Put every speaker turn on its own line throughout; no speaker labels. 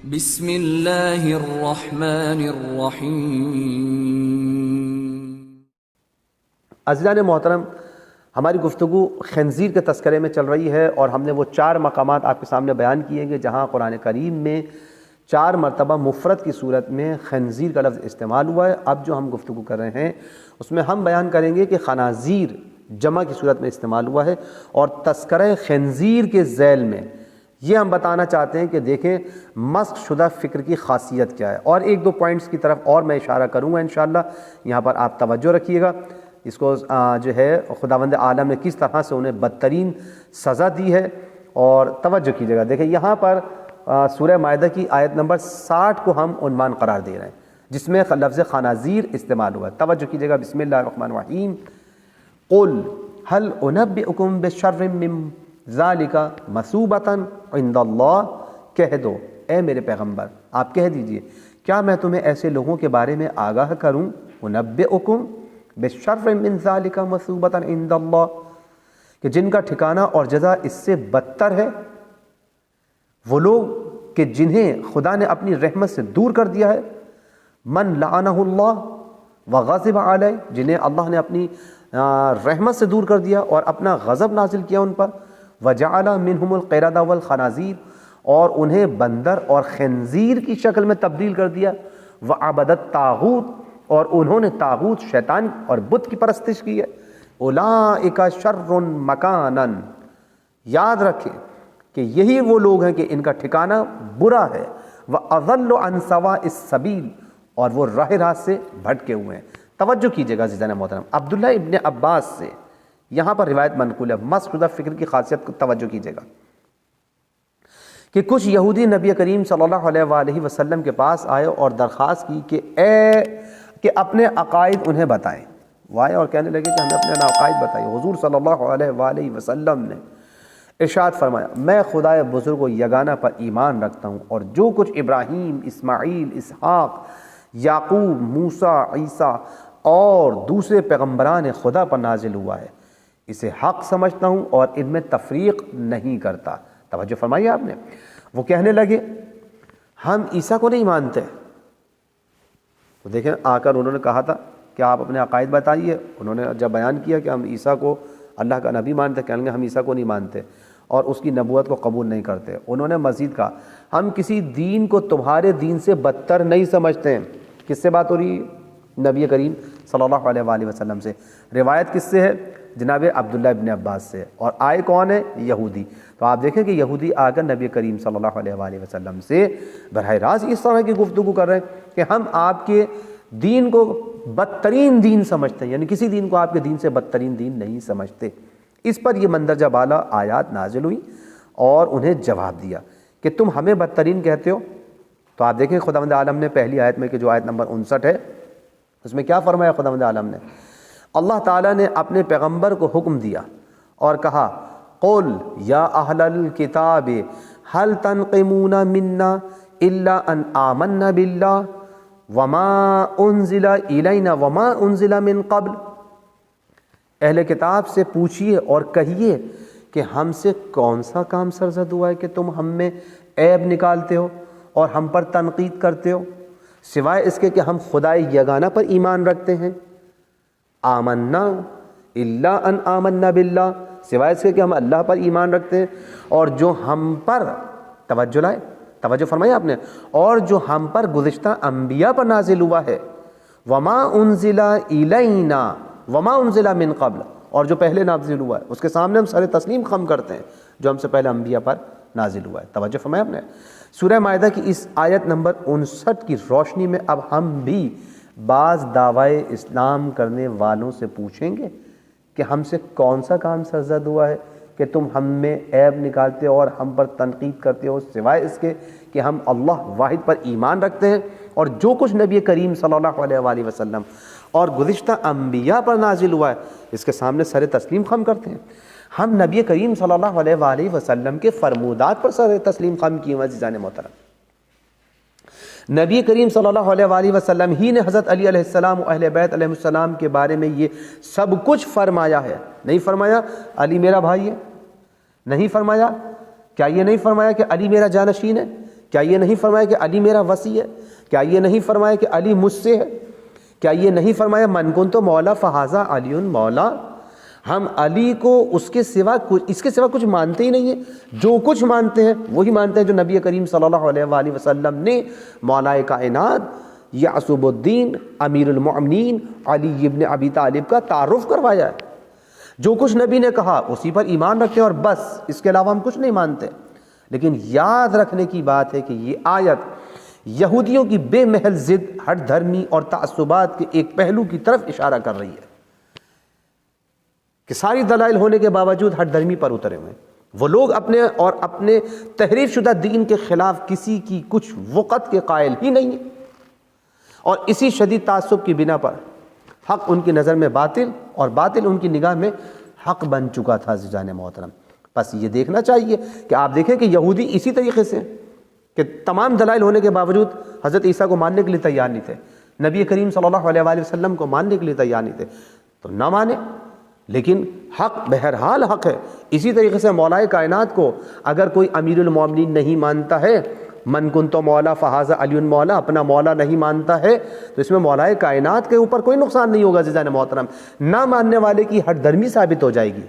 بسم اللہ الرحمن الرحیم۔
عزیزان محترم، ہماری گفتگو خنزیر کے تذکرے میں چل رہی ہے اور ہم نے وہ 4 مقامات آپ کے سامنے بیان کیے کہ جہاں قرآن کریم میں 4 مرتبہ مفرد کی صورت میں خنزیر کا لفظ استعمال ہوا ہے۔ اب جو ہم گفتگو کر رہے ہیں اس میں ہم بیان کریں گے کہ خنازیر جمع کی صورت میں استعمال ہوا ہے، اور تذکرہ خنزیر کے ذیل میں یہ ہم بتانا چاہتے ہیں کہ دیکھیں مسخ شدہ فکر کی خاصیت کیا ہے، اور 1-2 پوائنٹس کی طرف اور میں اشارہ کروں گا انشاءاللہ۔ یہاں پر آپ توجہ رکھیے گا، اس کو جو ہے خداوند عالم نے کس طرح سے انہیں بدترین سزا دی ہے، اور توجہ کیجیے گا۔ دیکھیں یہاں پر سورہ مائدہ کی آیت نمبر 60 کو ہم عنوان قرار دے رہے ہیں، جس میں لفظ خنازیر استعمال ہوا ہے۔ توجہ کیجیے گا، بسم اللہ الرحمن الرحیم۔ قل هل انبئکم بشر من ذالک مثوبۃ عند اللہ، کہہ دو اے میرے پیغمبر، آپ کہہ دیجئے کیا میں تمہیں ایسے لوگوں کے بارے میں آگاہ کروں، انبئکم بشر من ذالک مثوبۃ عند اللہ، کہ جن کا ٹھکانہ اور جزا اس سے بدتر ہے، وہ لوگ کہ جنہیں خدا نے اپنی رحمت سے دور کر دیا ہے، من لعنہ اللہ وغضب علیہ، جنہیں اللہ نے اپنی رحمت سے دور کر دیا اور اپنا غضب نازل کیا ان پر، وجعل منہم القردۃ والخنازیر، اور انہیں بندر اور خنزیر کی شکل میں تبدیل کر دیا، وعبد الطاغوت، اور انہوں نے طاغوت شیطان اور بت کی پرستش کی ہے، اولئک شر مکانا، یاد رکھیں کہ یہی وہ لوگ ہیں کہ ان کا ٹھکانہ برا ہے، وَأَضَلُّ عَنْ سَوَاءِ السَّبِيلِ، اور وہ راہ راست سے بھٹکے ہوئے ہیں۔ توجہ کیجیے گا عزیزان محترم، عبداللہ ابن عباس سے یہاں پر روایت منقول ہے، مسخ شدہ فکر کی خاصیت کو توجہ کیجیے گا، کہ کچھ یہودی نبی کریم صلی اللہ علیہ وآلہ وسلم کے پاس آئے اور درخواست کی کہ اپنے عقائد انہیں بتائیں۔ وہ آئے اور کہنے لگے کہ ہمیں اپنے عقائد بتائیے۔ حضور صلی اللہ علیہ وآلہ وسلم نے ارشاد فرمایا، میں خدائے بزرگ و یگانہ پر ایمان رکھتا ہوں، اور جو کچھ ابراہیم، اسماعیل، اسحاق، یعقوب، موسیٰ، عیسیٰ اور دوسرے پیغمبران خدا پر نازل ہوا ہے اسے حق سمجھتا ہوں اور ان میں تفریق نہیں کرتا۔ توجہ فرمائیے آپ نے، وہ کہنے لگے ہم عیسیٰ کو نہیں مانتے۔ تو دیکھیں آ کر انہوں نے کہا تھا کہ آپ اپنے عقائد بتائیے، انہوں نے جب بیان کیا کہ ہم عیسیٰ کو اللہ کا نبی مانتے، کہیں گے ہم عیسیٰ کو نہیں مانتے اور اس کی نبوت کو قبول نہیں کرتے۔ انہوں نے مزید کہا ہم کسی دین کو تمہارے دین سے بدتر نہیں سمجھتے ہیں۔ کس سے بات ہو رہی ہے؟ نبی کریم صلی اللہ علیہ وآلہ وسلم سے۔ روایت کس سے ہے؟ جناب عبداللہ ابن عباس سے، اور آئے کون ہے؟ یہودی۔ تو آپ دیکھیں کہ یہودی آ کر نبی کریم صلی اللہ علیہ وآلہ وسلم سے براہ راست اس طرح کی گفتگو کر رہے ہیں کہ ہم آپ کے دین کو بدترین دین سمجھتے ہیں، یعنی کسی دین کو آپ کے دین سے بدترین دین نہیں سمجھتے۔ اس پر یہ مندرجہ بالا آیات نازل ہوئی اور انہیں جواب دیا کہ تم ہمیں بدترین کہتے ہو۔ تو آپ دیکھیں خداوند عالم نے پہلی آیت میں کہ جو آیت نمبر 59 ہے اس میں کیا فرمایا خداوند عالم نے؟ اللہ تعالیٰ نے اپنے پیغمبر کو حکم دیا اور کہا قل یا اہل الکتاب هل تنقمون منا الا ان آمنا باللہ وما انزل الینا وما انزل من قبل، اہل کتاب سے پوچھئے اور کہیے کہ ہم سے کون سا کام سرزد ہوا ہے کہ تم ہم میں عیب نکالتے ہو اور ہم پر تنقید کرتے ہو، سوائے اس کے کہ ہم خدائے یگانہ پر ایمان رکھتے ہیں۔ آمنا الا ان آمنا باللہ، سوائے اس کے کہ ہم اللہ پر ایمان رکھتے ہیں، اور جو ہم پر توجہ فرمایا آپ نے، اور جو ہم پر گزشتہ انبیاء پر نازل ہوا ہے، وما انزل الینا وما انزل من قبل، اور جو پہلے نازل ہوا ہے اس کے سامنے ہم سر تسلیم خم کرتے ہیں جو ہم سے پہلے انبیاء پر نازل ہوا ہے۔ توجہ فرمایا آپ نے۔ سورہ مائدہ کی اس آیت نمبر 59 کی روشنی میں اب ہم بھی بعض دعوی اسلام کرنے والوں سے پوچھیں گے کہ ہم سے کون سا کام سرزد ہوا ہے کہ تم ہم میں عیب نکالتے ہو اور ہم پر تنقید کرتے ہو، سوائے اس کے کہ ہم اللہ واحد پر ایمان رکھتے ہیں اور جو کچھ نبی کریم صلی اللہ علیہ وآلہ وسلم اور گزشتہ انبیاء پر نازل ہوا ہے اس کے سامنے سر تسلیم خم کرتے ہیں۔ ہم نبی کریم صلی اللہ علیہ وآلہ وسلم کے فرمودات پر سر تسلیم خم کیے ہیں۔ عزیزان محترم، نبی کریم صلی اللہ علیہ وآلہ وسلم ہی نے حضرت علی علیہ السلام و اہل بیت علیہ السلام کے بارے میں یہ سب کچھ فرمایا ہے۔ نہیں فرمایا علی میرا بھائی ہے؟ نہیں فرمایا؟ کیا یہ نہیں فرمایا کہ علی میرا جانشین ہے؟ کیا یہ نہیں فرمایا کہ علی میرا وصی ہے؟ کیا یہ نہیں فرمایا کہ علی مجھ سے ہے؟ کیا یہ نہیں فرمایا من کنت مولا فہذا علی مولا؟ ہم علی کو اس کے سوا کچھ مانتے ہی نہیں ہیں۔ جو کچھ مانتے ہیں وہی مانتے ہیں جو نبی کریم صلی اللہ علیہ وآلہ وسلم نے مولا کائنات یعصب الدین امیر المؤمنین علی ابن ابی طالب کا تعارف کروایا ہے۔ جو کچھ نبی نے کہا اسی پر ایمان رکھتے ہیں اور بس، اس کے علاوہ ہم کچھ نہیں مانتے۔ لیکن یاد رکھنے کی بات ہے کہ یہ آیت یہودیوں کی بے محل ضد، ہٹ دھرمی اور تعصبات کے ایک پہلو کی طرف اشارہ کر رہی ہے کہ ساری دلائل ہونے کے باوجود ہٹ دھرمی پر اترے ہوئے وہ لوگ اپنے تحریف شدہ دین کے خلاف کسی کی کچھ وقت کے قائل ہی نہیں ہیں، اور اسی شدید تعصب کی بنا پر حق ان کی نظر میں باطل اور باطل ان کی نگاہ میں حق بن چکا تھا۔ عزیزان محترم، بس یہ دیکھنا چاہیے کہ آپ دیکھیں کہ یہودی اسی طریقے سے کہ تمام دلائل ہونے کے باوجود حضرت عیسیٰ کو ماننے کے لیے تیار نہیں تھے، نبی کریم صلی اللہ علیہ وآلہ وسلم کو ماننے کے لیے تیار نہیں تھے، تو نہ مانے، لیکن حق بہرحال حق ہے۔ اسی طریقے سے مولا کائنات کو اگر کوئی امیر المومنین نہیں مانتا ہے، من کنت مولا فہذا علی مولا، اپنا مولا نہیں مانتا ہے، تو اس میں مولا کائنات کے اوپر کوئی نقصان نہیں ہوگا۔ عزیزان محترم، نہ ماننے والے کی ہٹ درمی ثابت ہو جائے گی۔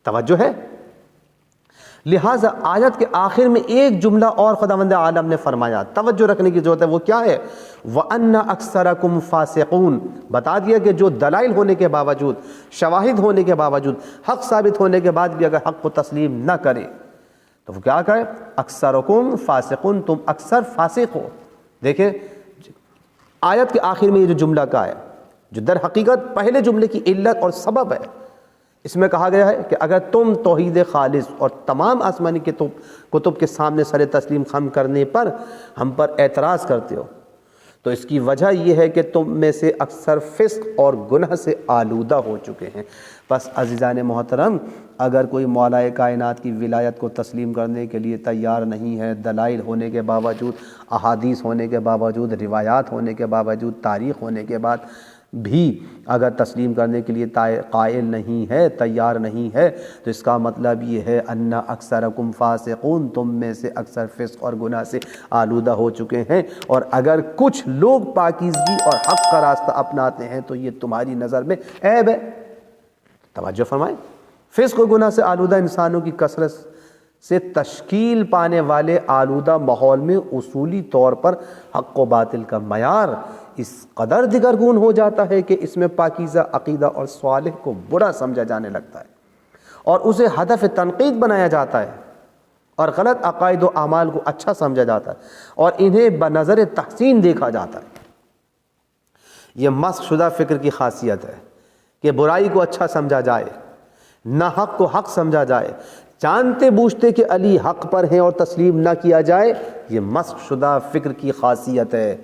توجہ ہے؟ لہٰذا آیت کے آخر میں ایک جملہ اور خداوند عالم نے فرمایا، توجہ رکھنے کی ضرورت ہے، وہ کیا ہے؟ وَأَنَّ أَكْثَرَكُمْ فَاسِقُونَ، بتا دیا کہ جو دلائل ہونے کے باوجود، شواہد ہونے کے باوجود، حق ثابت ہونے کے بعد بھی اگر حق کو تسلیم نہ کرے تو وہ کیا کہے؟ اکثرکم فاسقون، تم اکثر فاسق ہو۔ دیکھیں آیت کے آخر میں یہ جو جملہ کا ہے، جو در حقیقت پہلے جملے کی علت اور سبب ہے، اس میں کہا گیا ہے کہ اگر تم توحید خالص اور تمام آسمانی کتب کے سامنے سر تسلیم خم کرنے پر ہم پر اعتراض کرتے ہو، تو اس کی وجہ یہ ہے کہ تم میں سے اکثر فسق اور گناہ سے آلودہ ہو چکے ہیں۔ بس عزیزان محترم، اگر کوئی مولا کائنات کی ولایت کو تسلیم کرنے کے لیے تیار نہیں ہے، دلائل ہونے کے باوجود، احادیث ہونے کے باوجود، روایات ہونے کے باوجود، تاریخ ہونے کے بعد بھی اگر تسلیم کرنے کے لیے قائل نہیں ہے، تیار نہیں ہے، تو اس کا مطلب یہ ہے ان اکثرکم فاسقون، تم میں سے اکثر فسق اور گناہ سے آلودہ ہو چکے ہیں، اور اگر کچھ لوگ پاکیزگی اور حق کا راستہ اپناتے ہیں تو یہ تمہاری نظر میں عیب ہے۔ توجہ فرمائیں، فسق و گناہ سے آلودہ انسانوں کی کثرت سے تشکیل پانے والے آلودہ ماحول میں اصولی طور پر حق و باطل کا معیار اس قدر دگرگون ہو جاتا ہے کہ اس میں پاکیزہ عقیدہ اور صالح کو برا سمجھا جانے لگتا ہے، اور اسے ہدف تنقید بنایا جاتا ہے، اور غلط عقائد و اعمال کو اچھا سمجھا جاتا ہے، اور انہیں بنظر تحسین دیکھا جاتا ہے۔ یہ مسخ شدہ فکر کی خاصیت ہے کہ برائی کو اچھا سمجھا جائے، نہ حق کو حق سمجھا جائے، جانتے بوجھتے کہ علی حق پر ہیں اور تسلیم نہ کیا جائے۔ یہ مسخ شدہ فکر کی خاصیت ہے۔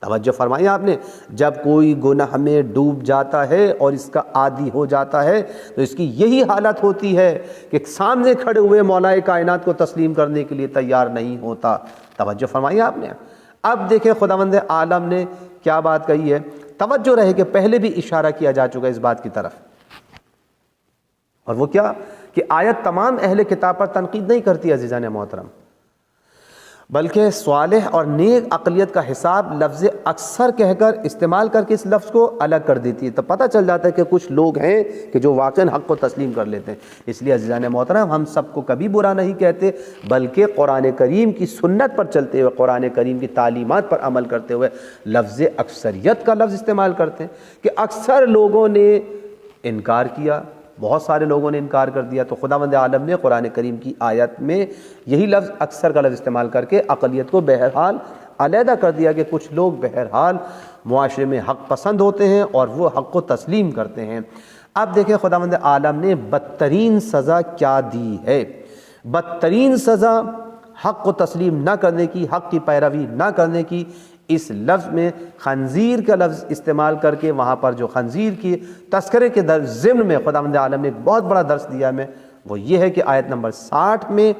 توجہ فرمائیں آپ نے، جب کوئی گناہ میں ڈوب جاتا ہے اور اس کا عادی ہو جاتا ہے تو اس کی یہی حالت ہوتی ہے کہ سامنے کھڑے ہوئے مولا کائنات کو تسلیم کرنے کے لیے تیار نہیں ہوتا۔ توجہ فرمائیں آپ نے۔ اب دیکھیں خداوند عالم نے کیا بات کہی ہے، توجہ رہے کہ پہلے بھی اشارہ کیا جا چکا اس بات کی طرف، اور وہ کیا کہ آیت تمام اہل کتاب پر تنقید نہیں کرتی عزیزان محترم، بلکہ صالح اور نیک عقلیت کا حساب لفظ اکثر کہہ کر استعمال کر کے اس لفظ کو الگ کر دیتی ہے۔ تو پتہ چل جاتا ہے کہ کچھ لوگ ہیں کہ جو واقعاً حق کو تسلیم کر لیتے ہیں۔ اس لیے عزیزان محترم، ہم سب کو کبھی برا نہیں کہتے، بلکہ قرآن کریم کی سنت پر چلتے ہوئے، قرآن کریم کی تعلیمات پر عمل کرتے ہوئے لفظ اکثریت کا لفظ استعمال کرتے ہیں کہ اکثر لوگوں نے انکار کیا، بہت سارے لوگوں نے انکار کر دیا، تو خداوند عالم نے قرآن کریم کی آیت میں یہی لفظ اکثر کا لفظ استعمال کر کے اقلیت کو بہرحال علیحدہ کر دیا کہ کچھ لوگ بہرحال معاشرے میں حق پسند ہوتے ہیں اور وہ حق کو تسلیم کرتے ہیں۔ اب دیکھیں خداوند عالم نے بدترین سزا کیا دی ہے۔ بدترین سزا حق کو تسلیم نہ کرنے کی، حق کی پیروی نہ کرنے کی۔ اس لفظ میں خنزیر کا لفظ استعمال کر کے وہاں پر جو خنزیر کی تذکرے کے ضمن میں خداوند عالم نے ایک بہت بڑا درس دیا ہے، وہ یہ ہے کہ آیت نمبر 60 میں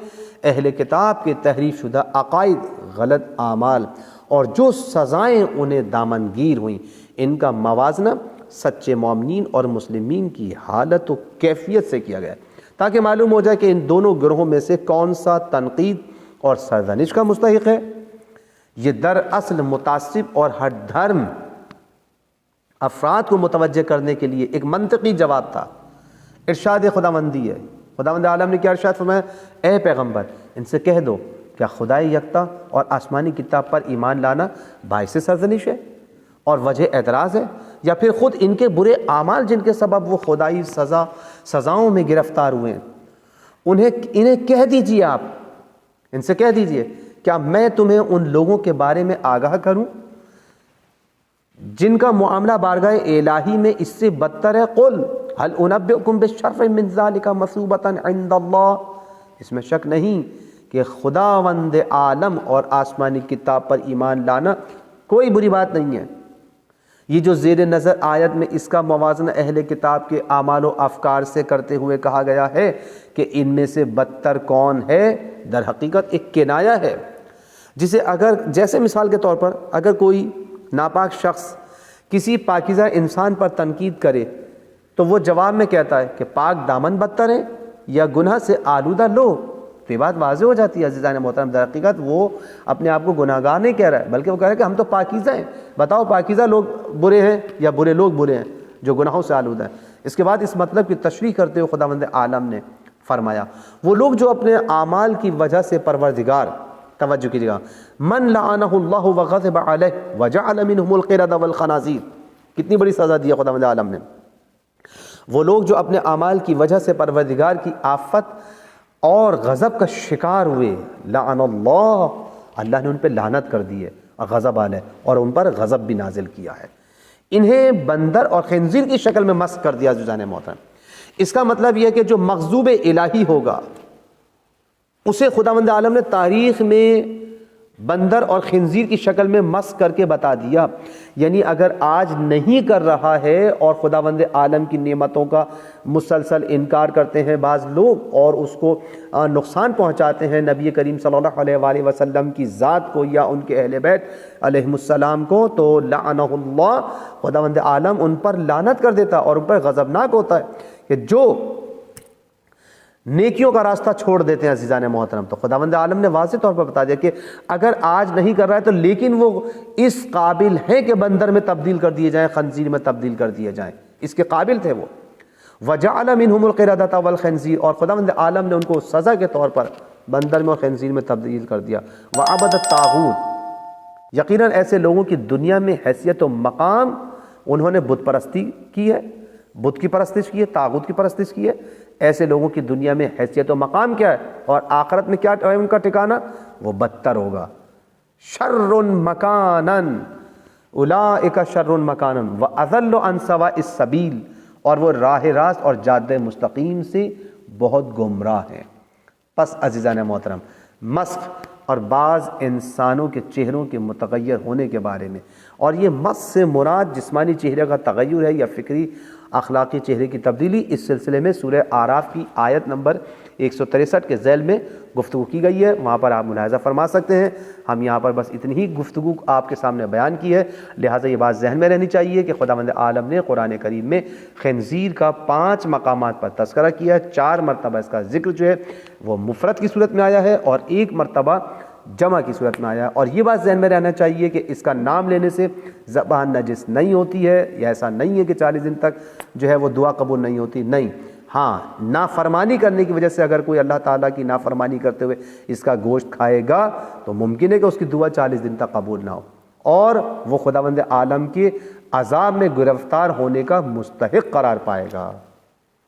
اہل کتاب کے تحریف شدہ عقائد، غلط اعمال اور جو سزائیں انہیں دامنگیر ہوئیں، ان کا موازنہ سچے مومنین اور مسلمین کی حالت و کیفیت سے کیا گیا ہے، تاکہ معلوم ہو جائے کہ ان دونوں گروہوں میں سے کون سا تنقید اور سرزنش کا مستحق ہے۔ یہ دراصل متعصب اور ہر دھرم افراد کو متوجہ کرنے کے لیے ایک منطقی جواب تھا۔ ارشاد خداوندی ہے، خداوند عالم نے کیا ارشاد فرمایا؟ اے پیغمبر ان سے کہہ دو کیا خدائے یکتا اور آسمانی کتاب پر ایمان لانا باعث سرزنش ہے اور وجہ اعتراض ہے، یا پھر خود ان کے برے اعمال جن کے سبب وہ خدائی سزاؤں میں گرفتار ہوئے ہیں، انہیں کہہ دیجیے، آپ ان سے کہہ دیجیے کیا میں تمہیں ان لوگوں کے بارے میں آگاہ کروں جن کا معاملہ بارگاہ الہی میں اس سے بدتر ہے؟ قل هل انبئکم بالشر من ذلک مثوبۃ عند اللہ، اس میں شک نہیں کہ خداوند عالم اور آسمانی کتاب پر ایمان لانا کوئی بری بات نہیں ہے۔ یہ جو زیر نظر آیت میں اس کا موازنہ اہل کتاب کے اعمال و افکار سے کرتے ہوئے کہا گیا ہے کہ ان میں سے بدتر کون ہے، در حقیقت ایک کنایہ ہے، جیسے مثال کے طور پر اگر کوئی ناپاک شخص کسی پاکیزہ انسان پر تنقید کرے تو وہ جواب میں کہتا ہے کہ پاک دامن بدتر ہے یا گناہ سے آلودہ لوگ، تو یہ بات واضح ہو جاتی ہے عزیزان محترم، در حقیقت وہ اپنے آپ کو گناہ گار نہیں کہہ رہا ہے، بلکہ وہ کہہ رہا ہے کہ ہم تو پاکیزہ ہیں، بتاؤ پاکیزہ لوگ برے ہیں یا برے لوگ برے ہیں جو گناہوں سے آلودہ ہیں۔ اس کے بعد اس مطلب کی تشریح کرتے ہوئے خداوند عالم نے فرمایا وہ لوگ جو اپنے اعمال کی وجہ سے پروردگار، توجہ کیجیے گا، من لعنہ اللہ وغضب علیہ وجعل منہم القردۃ والخنازیر، کتنی بڑی سزا دی ہے خداوند عالم نے۔ وہ لوگ جو اپنے اعمال کی وجہ سے پروردگار کی آفت اور غضب کا شکار ہوئے، لعن اللہ، اللہ نے ان پہ لعنت کر دی ہے، اور غضب علیہ، اور ان پر غضب بھی نازل کیا ہے، انہیں بندر اور خنزیر کی شکل میں مسخ کر دیا عزیزان محترم۔ اس کا مطلب یہ ہے کہ جو مغضوب الہی ہوگا اسے خداوند عالم نے تاریخ میں بندر اور خنزیر کی شکل میں مسخ کر کے بتا دیا، یعنی اگر آج نہیں کر رہا ہے اور خداوند عالم کی نعمتوں کا مسلسل انکار کرتے ہیں بعض لوگ اور اس کو نقصان پہنچاتے ہیں نبی کریم صلی اللہ علیہ وآلہ وسلم کی ذات کو یا ان کے اہل بیت علیہم السلام کو، تو لعنہ اللہ، خداوند عالم ان پر لعنت کر دیتا اور ان پر غضبناک ہوتا ہے کہ جو نیکیوں کا راستہ چھوڑ دیتے ہیں عزیزان محترم۔ تو خداوند عالم نے واضح طور پر بتا دیا کہ اگر آج نہیں کر رہا ہے تو لیکن وہ اس قابل ہے کہ بندر میں تبدیل کر دیے جائیں، خنزیر میں تبدیل کر دیے جائیں، اس کے قابل تھے وہ۔ وَجَعَلَ مِنْهُمُ الْقِرَدَةَ وَالْخِنْزِيرَ، اور خداوند عالم نے ان کو سزا کے طور پر بندر میں اور خنزیر میں تبدیل کر دیا۔ وَعَبَدَ الطَّاغُوتَ، یقیناً ایسے لوگوں کی دنیا میں حیثیت و مقام، انہوں نے بت پرستی کی ہے، بت کی پرستش کی ہے، طاغوت کی پرستش کی ہے۔ ایسے لوگوں کی دنیا میں حیثیت و مقام کیا ہے اور آخرت میں کیا ہے ان کا ٹھکانہ؟ وہ بدتر ہوگا۔ شر مکانا، اولئک شر مکانا واضل عن سواء السبیل، اور وہ راہ راست اور جادہ مستقیم سے بہت گمراہ ہیں۔ پس عزیزان محترم، مسخ اور بعض انسانوں کے چہروں کے متغیر ہونے کے بارے میں، اور یہ مسخ سے مراد جسمانی چہرے کا تغیر ہے یا فکری اخلاقی چہرے کی تبدیلی، اس سلسلے میں سورہ اعراف کی آیت نمبر 163 کے ذیل میں گفتگو کی گئی ہے، وہاں پر آپ ملاحظہ فرما سکتے ہیں۔ ہم یہاں پر بس اتنی ہی گفتگو آپ کے سامنے بیان کی ہے، لہٰذا یہ بات ذہن میں رہنی چاہیے کہ خداوند عالم نے قرآن کریم میں خنزیر کا 5 مقامات پر تذکرہ کیا ہے، 4 مرتبہ اس کا ذکر جو ہے وہ مفرد کی صورت میں آیا ہے اور 1 مرتبہ جمع کی صورت میں آیا ہے، اور یہ بات ذہن میں رہنا چاہیے کہ اس کا نام لینے سے زبان نجس نہیں ہوتی ہے، یا ایسا نہیں ہے کہ 40 دن تک جو ہے وہ دعا قبول نہیں ہوتی، نہیں۔ ہاں، نافرمانی کرنے کی وجہ سے اگر کوئی اللہ تعالیٰ کی نافرمانی کرتے ہوئے اس کا گوشت کھائے گا تو ممکن ہے کہ اس کی دعا 40 دن تک قبول نہ ہو اور وہ خداوند عالم کے عذاب میں گرفتار ہونے کا مستحق قرار پائے گا۔